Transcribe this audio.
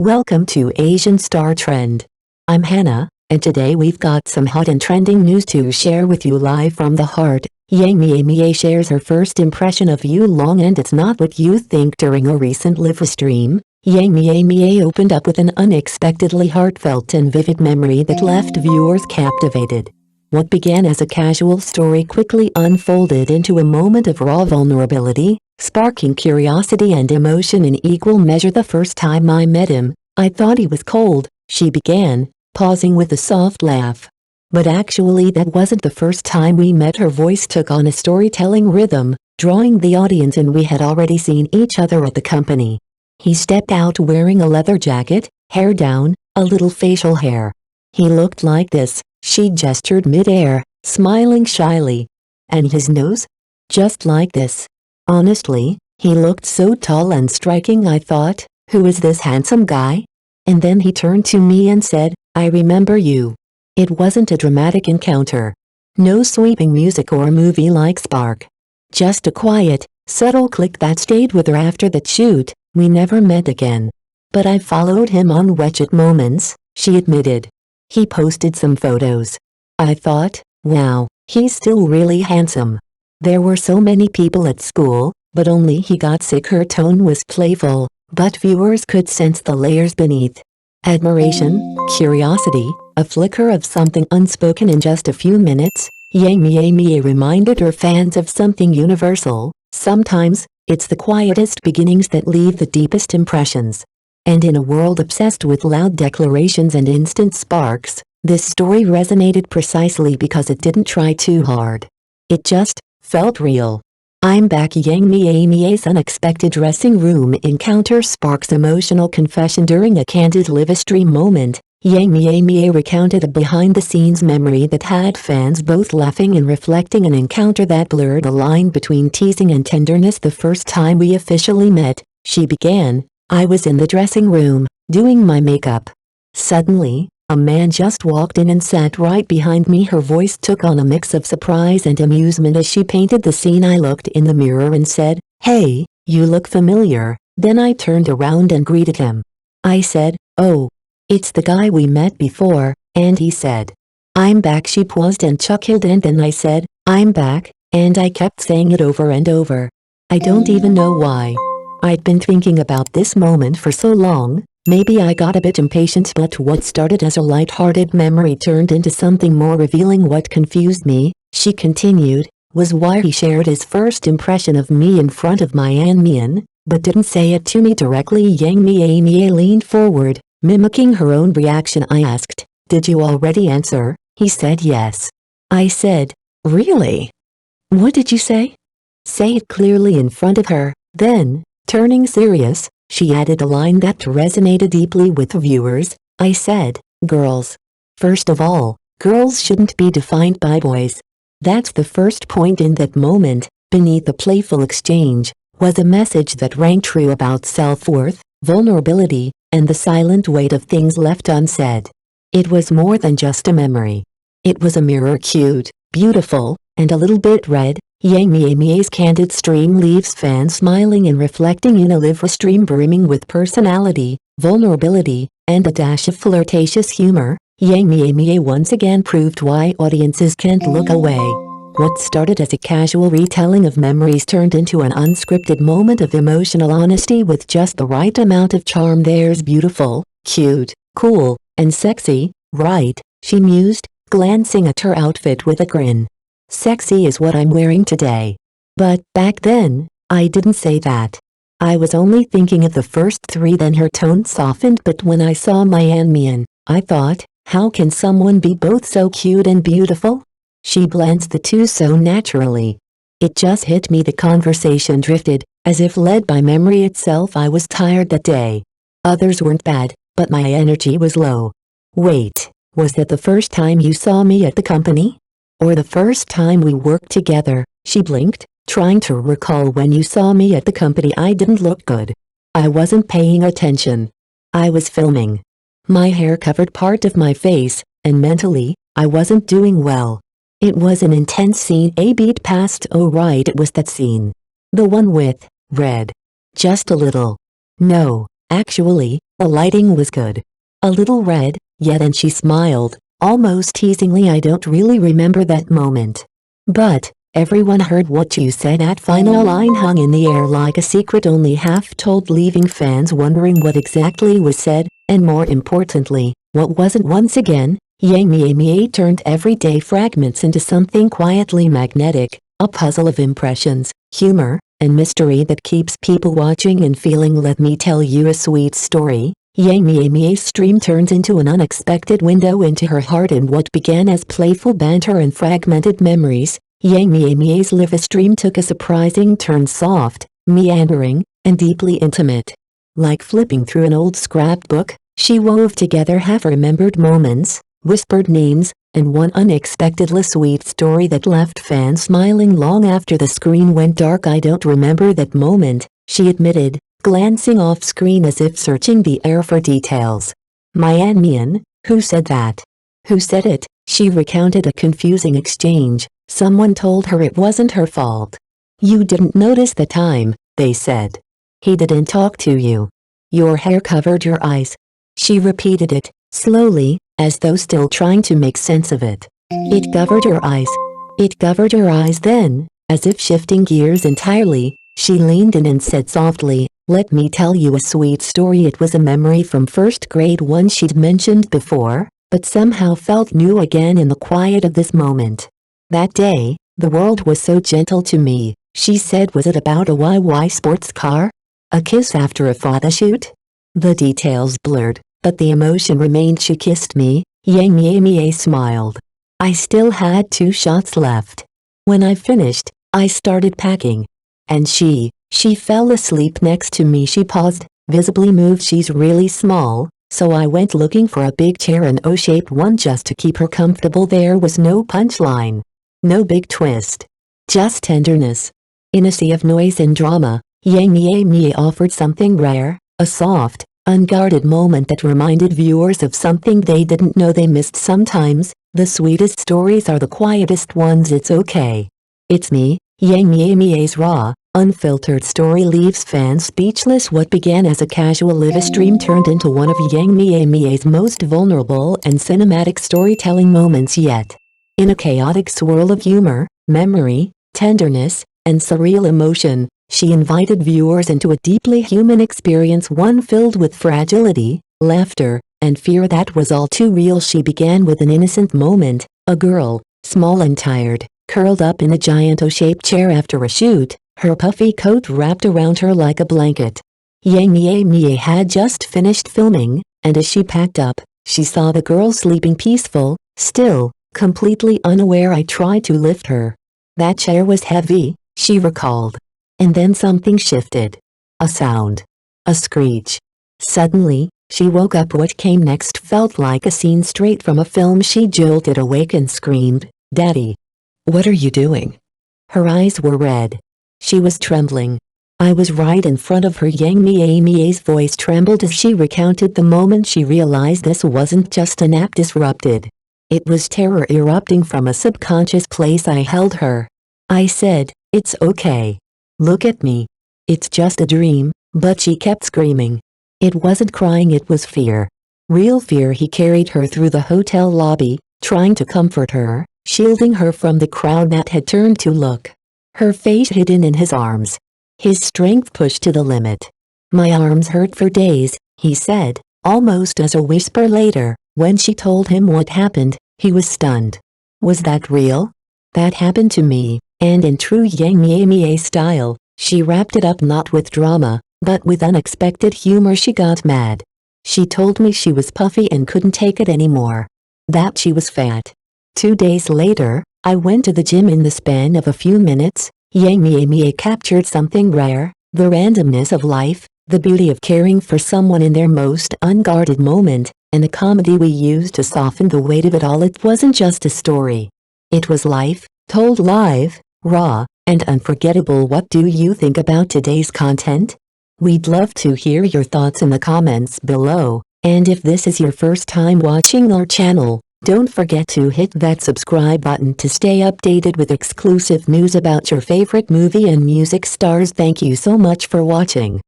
Welcome to Asian Star Trend. I'm Hannah, and today we've got some hot and trending news to share with you live from the heart. Mie Mie shares her first impression of you long, and it's not what you think. During a recent live stream, Mie Mie opened up with an unexpectedly heartfelt and vivid memory that left viewers captivated. What began as a casual story quickly unfolded into a moment of raw vulnerability, sparking curiosity and emotion in equal measure. The first time I met him, I thought he was cold, she began, pausing with a soft laugh. But actually that wasn't the first time we met. Her voice took on a storytelling rhythm, drawing the audience in. We had already seen each other at the company. He stepped out wearing a leather jacket, hair down, a little facial hair. He looked like this, she gestured mid-air, smiling shyly. And his nose? Just like this. Honestly, he looked so tall and striking. I thought, who is this handsome guy? And then he turned to me and said, I remember you. It wasn't a dramatic encounter. No sweeping music or movie-like spark. Just a quiet, subtle click that stayed with her. After that shoot, we never met again. But I followed him on WeChat Moments, she admitted. He posted some photos. I thought, wow, he's still really handsome. There were so many people at school, but only he got sick. Her tone was playful, but viewers could sense the layers beneath. Admiration, curiosity, a flicker of something unspoken. In just a few minutes, Mie Mie reminded her fans of something universal. Sometimes, it's the quietest beginnings that leave the deepest impressions. And in a world obsessed with loud declarations and instant sparks, this story resonated precisely because it didn't try too hard. It just felt real. I'm back. Mie Mie's unexpected dressing room encounter sparks emotional confession. During a candid live stream moment, Mie Mie recounted a behind-the-scenes memory that had fans both laughing and reflecting, an encounter that blurred the line between teasing and tenderness. The first time we officially met, she began, I was in the dressing room, doing my makeup. Suddenly, a man just walked in and sat right behind me. Her voice took on a mix of surprise and amusement as she painted the scene. I looked in the mirror and said, hey, you look familiar. Then I turned around and greeted him. I said, oh, it's the guy we met before, and he said, I'm back. She paused and chuckled, and then I said, I'm back, and I kept saying it over and over. I don't even know why. I'd been thinking about this moment for so long. Maybe I got a bit impatient, but what started as a light-hearted memory turned into something more revealing. What confused me, she continued, was why he shared his first impression of me in front of Mie Mie, but didn't say it to me directly. Mie Mie leaned forward, mimicking her own reaction. I asked, did you already answer? He said yes. I said, really? What did you say? Say it clearly in front of her. Then, turning serious, she added a line that resonated deeply with viewers. I said, girls. First of all, girls shouldn't be defined by boys. That's the first point. In that moment, beneath the playful exchange, was a message that rang true about self-worth, vulnerability, and the silent weight of things left unsaid. It was more than just a memory. It was a mirror, cute, beautiful, and a little bit red. Mie Mie's candid stream leaves fans smiling and reflecting in a live stream brimming with personality, vulnerability, and a dash of flirtatious humor. Mie Mie once again proved why audiences can't look away. What started as a casual retelling of memories turned into an unscripted moment of emotional honesty with just the right amount of charm. There's beautiful, cute, cool, and sexy, right? She mused, glancing at her outfit with a grin. Sexy is what I'm wearing today. But back then, I didn't say that. I was only thinking of the first three. Then her tone softened. But when I saw Mie Mie, I thought, how can someone be both so cute and beautiful? She blends the two so naturally. It just hit me. The conversation drifted, as if led by memory itself. I was tired that day. Others weren't bad, but my energy was low. Wait, was that the first time you saw me at the company? Or the first time we worked together? She blinked, trying to recall. When you saw me at the company, I didn't look good. I wasn't paying attention. I was filming. My hair covered part of my face, and mentally, I wasn't doing well. It was an intense scene. A beat passed. Oh right, it was that scene. The one with red. Just a little. No, Actually, the lighting was good. A little red, yet, and she smiled, almost teasingly. I don't really remember that moment. But everyone heard what you said. That final line hung in the air like a secret only half told, leaving fans wondering what exactly was said, and more importantly, what wasn't. Once again, Mie Mie turned everyday fragments into something quietly magnetic, a puzzle of impressions, humor, and mystery that keeps people watching and feeling. Let me tell you a sweet story. Mie Mie's stream turns into an unexpected window into her heart, and what began as playful banter and fragmented memories, Mie Mie's live stream took a surprising turn, soft, meandering, and deeply intimate. Like flipping through an old scrapbook, she wove together half-remembered moments, whispered names, and one unexpectedly sweet story that left fans smiling long after the screen went dark. I don't remember that moment, she admitted, glancing off screen as if searching the air for details. Mie Mie, who said that? Who said it? She recounted a confusing exchange. Someone told her it wasn't her fault. You didn't notice the time, they said. He didn't talk to you. Your hair covered your eyes. She repeated it, slowly, as though still trying to make sense of it. It covered your eyes. It covered your eyes. Then, as if shifting gears entirely, she leaned in and said softly, let me tell you a sweet story. It was a memory from first grade, one she'd mentioned before, but somehow felt new again in the quiet of this moment. That day, the world was so gentle to me, she said. Was it about a YY sports car? A kiss after a photo shoot? The details blurred, but the emotion remained. She kissed me. Mie Mie smiled. I still had 2 shots left. When I finished, I started packing. And she fell asleep next to me. She paused, visibly moved. She's really small, so I went looking for a big chair, an O-shaped one, just to keep her comfortable. There was no punchline. No big twist. Just tenderness. In a sea of noise and drama, Mie Mie offered something rare, a soft, unguarded moment that reminded viewers of something they didn't know they missed. Sometimes, the sweetest stories are the quietest ones. It's okay. It's me. Mie Mie's raw, unfiltered story leaves fans speechless. What began as a casual live stream turned into one of Mie Mie's most vulnerable and cinematic storytelling moments yet. In a chaotic swirl of humor, memory, tenderness, and surreal emotion, she invited viewers into a deeply human experience, one filled with fragility, laughter, and fear that was all too real. She began with an innocent moment, a girl, small and tired, curled up in a giant O-shaped chair after a shoot, her puffy coat wrapped around her like a blanket. Mie Mie had just finished filming, and as she packed up, she saw the girl sleeping peaceful, still, completely unaware. I tried to lift her. That chair was heavy, she recalled. And then something shifted. A sound. A screech. Suddenly, she woke up. What came next felt like a scene straight from a film. She jolted awake and screamed, "Daddy! What are you doing?" Her eyes were red. She was trembling. I was right in front of her. Mie Mie's voice trembled as she recounted the moment she realized this wasn't just a nap disrupted. It was terror erupting from a subconscious place. I held her. I said, "It's okay. Look at me. It's just a dream," but she kept screaming. It wasn't crying, it was fear. Real fear. He carried her through the hotel lobby, trying to comfort her, shielding her from the crowd that had turned to look. Her face hidden in his arms. His strength pushed to the limit. "My arms hurt for days," he said, almost as a whisper. Later, when she told him what happened, he was stunned. Was that real? That happened to me, and in true Mie Mie style, she wrapped it up not with drama, but with unexpected humor. She got mad. She told me she was puffy and couldn't take it anymore. That she was fat. 2 days later, I went to the gym. In the span of a few minutes, Mie Mie captured something rare, the randomness of life, the beauty of caring for someone in their most unguarded moment, and the comedy we used to soften the weight of it all. It wasn't just a story. It was life, told live, raw, and unforgettable. What do you think about today's content? We'd love to hear your thoughts in the comments below, and if this is your first time watching our channel, don't forget to hit that subscribe button to stay updated with exclusive news about your favorite movie and music stars. Thank you so much for watching.